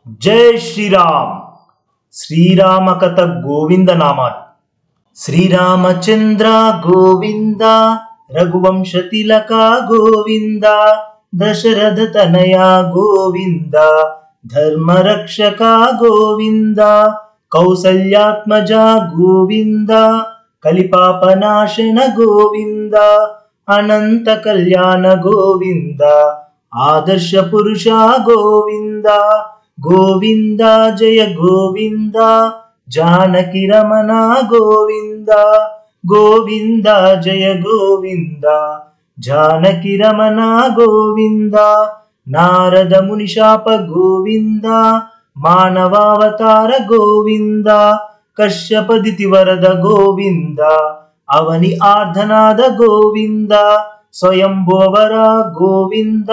जय श्रीराम। श्रीराम कथ गोविंद नामालु। श्रीरामचंद्र गोविंद, रघुवंश तिलक गोविंद, दशरथ तनया गोविंद, धर्म रक्षक गोविंद, कौसल्यात्मजा गोविंद, कलिपापनाशन गोविंद, अनंत कल्याण गोविंद, आदर्श पुरुषा गोविंद, गोविंद जय गोविंद, जानकी रमण गोविंद, गोविंद जय गोविंद, जानकी रमण गोविंद, नारद मुनिशाप गोविंद, मानवावतार गोविंद, कश्यप दिति वरद गोविंद, अवनि आर्धनाद गोविंद, स्वयंभुवर गोविंद,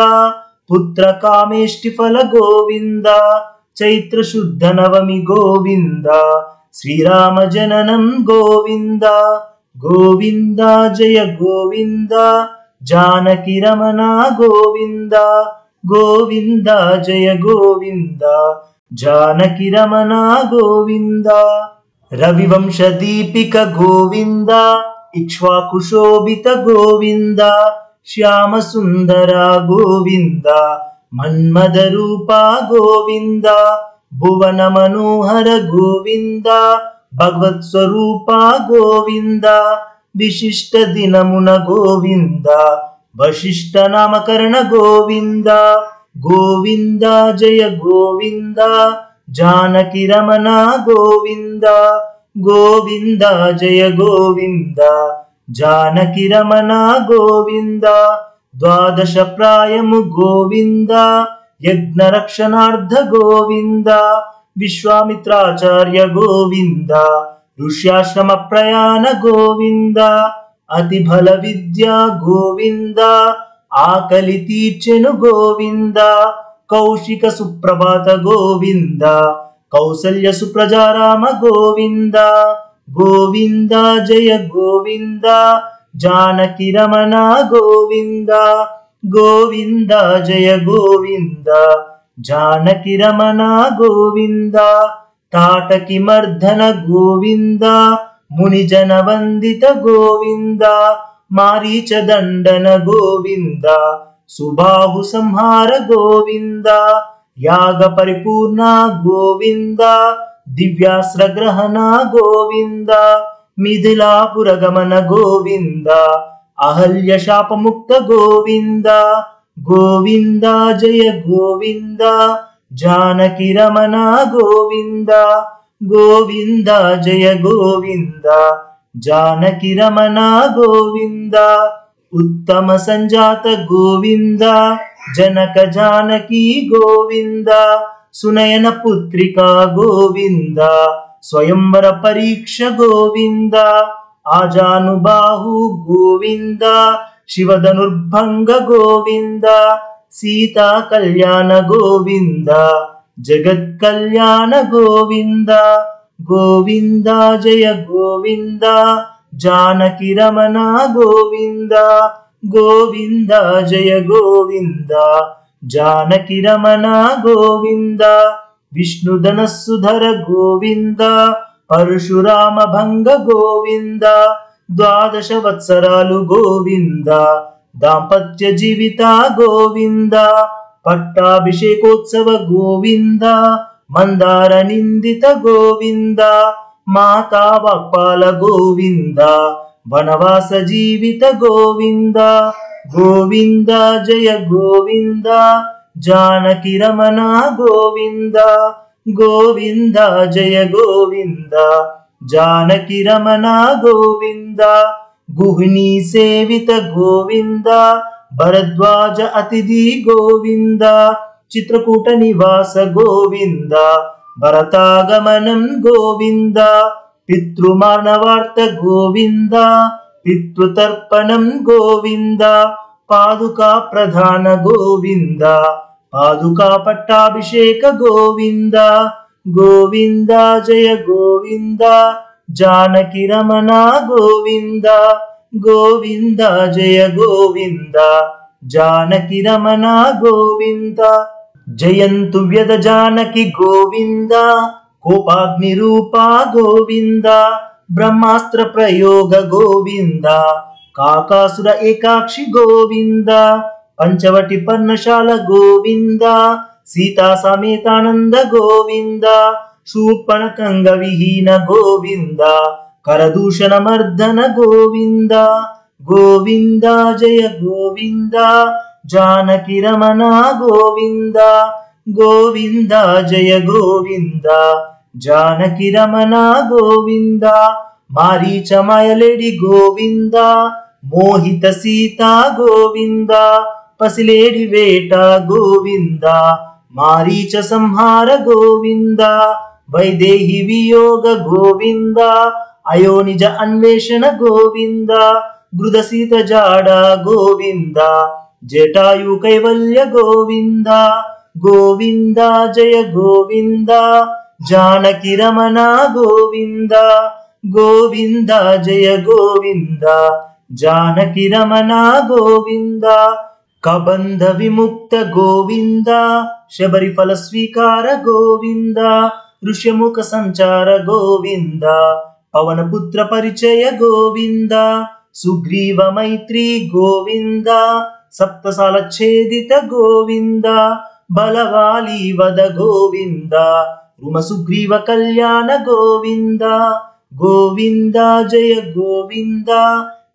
पुत्र कामेष्टि फल गोविंद, चैत्र शुद्ध नवमी गोविंद, श्रीराम जननम गोविंद, गोविंद जय गोविंद, जानकी रमण गोविंद, गोविंद जय गोविंद, जानकी रमण गोविंद, रविवंश दीपिक गोविंद, इक्ष्वाकु शोभित गोविंद, श्याम सुंदर गोविंद, मन्मद रूपा गोविंद, भुवन मनोहर गोविंद, भगवत स्वरूपा गोविंद, विशिष्ट दिनमुन गोविंद, वशिष्ठ नामकरण गोविंद, गोविंद जय गोविंद, जानकी रमण गोविंद, गोविंद जय गोविंद, जानकी रमण गोविंद, द्वादश प्रायमु गोविंद, यज्ञ रक्षणार्थ गोविंद, विश्वामित्राचार्य गोविंद, ऋष्याश्रम प्रयाण गोविंद, अति बल विद्या गोविंद, आकलि तीर्చెను गोविंद, कौशिक सुप्रभात गोविंद, कौसल्य सुप्रजाराम गोविंद, गोविंद जय गोविंद, जानकी रमण गोविंद, गोविंद जय गोविंद, जानकी रमण गोविंद, ताटकी मर्दन गोविंद, मुनिजन वंदित गोविंद, मारीच दंडन गोविंद, सुबाहु संहार गोविंद, याग परिपूर्ण गोविंद, दिव्यास्त्र ग्रहण गोविंद, मिथिलापुर गमन गोविंद, अहल्य शाप मुक्त गोविंद, गोविंद जय गोविंद, जानकी रमण गोविंद, गोविंद जय गोविंद, जानकी रमण गोविंद, उत्तम संजात गोविंद, जनक जानकी गोविंद, सुनयन पुत्रिका गोविंद, स्वयंवर परीक्ष गोविंद, आजानुबाहु गोविंद, शिवधनुर्भंग गोविंद, सीता कल्याण गोविंद, जगत कल्याण गोविंद, गोविंद जय गोविंद, जानकी रमण गोविंद, गोविंद जय गोविंद, जानकी रमण गोविंद, विष्णुधनस्सुधर गोविंद, परशुराम भंग गोविंद, द्वादश वत्सरालु गोविंद, दाम्पत्य जीवित गोविंद, पट्टाभिषेकोत्सव गोविंद, मंदार निंदित गोविंद, माता वाक्पाल गोविंद, वनवास जीवित गोविंद, गोविंद जय गोविंद, जानकी रमण गोविंद, गोविंद जय गोविंद, जानकी रमण गोविंद, गुहिनी सेवित गोविंद, भरद्वाज अतिथि गोविंद, चित्रकूट निवास गोविंद, भरतागमनं गोविंद, पितृमार्णवार्थ गोविंद, पितृतर्पणं गोविंद, पादुका प्रधान गोविंद, पादुका पट्टाभिषेक गोविंद, गोविंद जय गोविंद, जानकी रमण गोविंद, गोविंद जय गोविंद, जानकी रमण गोविंद, జయంతు వ్యద జానకి గోవింద కోపాగ్ని రూపా గోవింద బ్రహ్మాస్త్ర ప్రయోగ గోవింద కాకాసుర ఏకాక్షి గోవింద పంచవటి పర్ణశాల గోవింద సీతా సమేతానంద గోవింద శూర్పణఖంగ విహీన గోవింద కరదూషణ మర్దన గోవింద గోవింద జయ గోవింద జానకి రమణ గోవింద గోవింద జయ గోవింద జానకి రమణ గోవింద మారీచ మాయలేడి గోవింద మోహిత సీతా గోవింద పసిలేడి వేట గోవింద మారీచ సంహార గోవింద వైదేహి వియోగ గోవింద అయోనిజ అన్వేషణ గోవింద గృద సీత జాడ గోవింద జటాయు కైవల్య గోవింద గోవింద జయ గోవింద జానకి రమణ గోవింద గోవింద జయ గోవింద జానకి రమణ గోవింద కబంధ విముక్త గోవింద శబరి ఫల స్వీకార గోవింద ఋష్యముఖ సంచార గోవింద పవన పుత్ర పరిచయ గోవింద సుగ్రీవ మైత్రి గోవింద సప్తసాల ఛేదిత గోవింద బలవాలి వద గోవింద రుమ సుగ్రీవ కళ్యాణ గోవింద గోవింద జయ గోవింద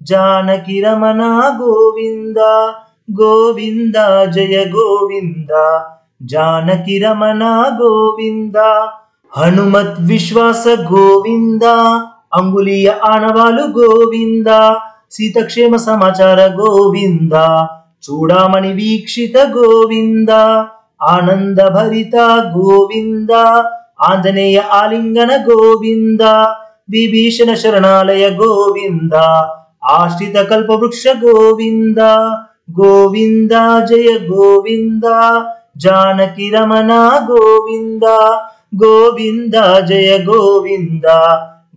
జానకి రమణ గోవింద గోవింద జయ గోవింద జానకి రమణ గోవింద హనుమత్ విశ్వాస గోవింద అంగుళీయ ఆనవాలు గోవింద సీతక్షేమ సమాచార గోవింద చూడామణి వీక్షిత గోవింద ఆనంద భరిత గోవింద ఆంజనేయ ఆలింగన గోవింద విభీషణ శరణాలయ గోవింద ఆశ్రిత కల్పవృక్ష గోవింద గోవింద జయ గోవింద జానకి రమణ గోవింద గోవింద జయ గోవింద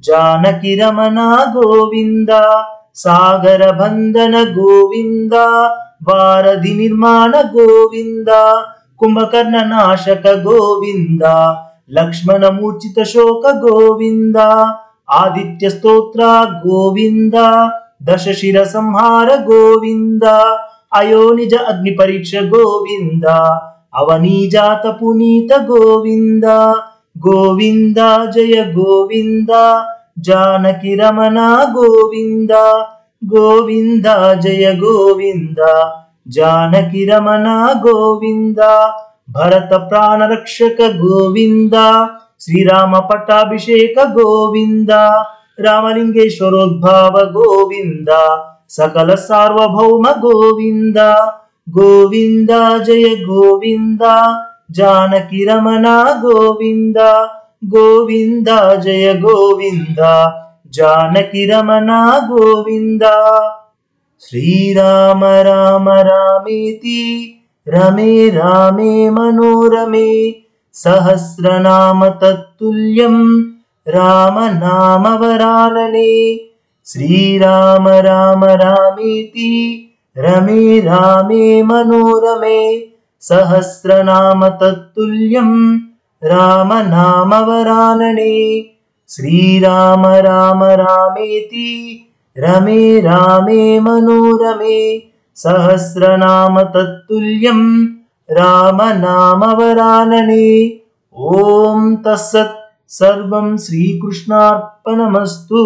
జానకి రమణ గోవింద సాగర బంధన గోవింద వారధి నిర్మాణ గోవింద కుంభకర్ణ నాశక గోవింద లక్ష్మణ మూర్ఛిత శోక గోవింద ఆదిత్య స్తోత్ర గోవింద దశశిర సంహార గోవింద అయోనిజ అగ్ని పరీక్ష గోవింద అవనీజాత పునీత గోవింద గోవింద జయ గోవింద జానకి రమణ గోవింద గోవింద జయ గోవింద జానకి రమణ గోవింద భరత ప్రాణ రక్షక గోవింద శ్రీరామ పట్టాభిషేక గోవింద రామలింగేశ్వరోద్భావ గోవింద సకల సార్వభౌమ గోవింద గోవింద జయ గోవింద జానకి రమణ గోవింద గోవింద జయ గోవింద జానకి రమణ గోవింద శ్రీరామ రామ రామేతి రమే రామే మనోరమే సహస్రనామ తత్తుల్యం రామ నామ వరాననే శ్రీరామ రామ రామేతి రమే రామే మనోరమే సహస్రనామ తత్తుల్యం రామ నామ వరాననే శ్రీరామ రామ రామేతి రమే రామే మనోరమే సహస్రనామ తత్తుల్యం రామ నామ వరాననే ఓం తస్సత్ సర్వం శ్రీకృష్ణార్పణమస్తు।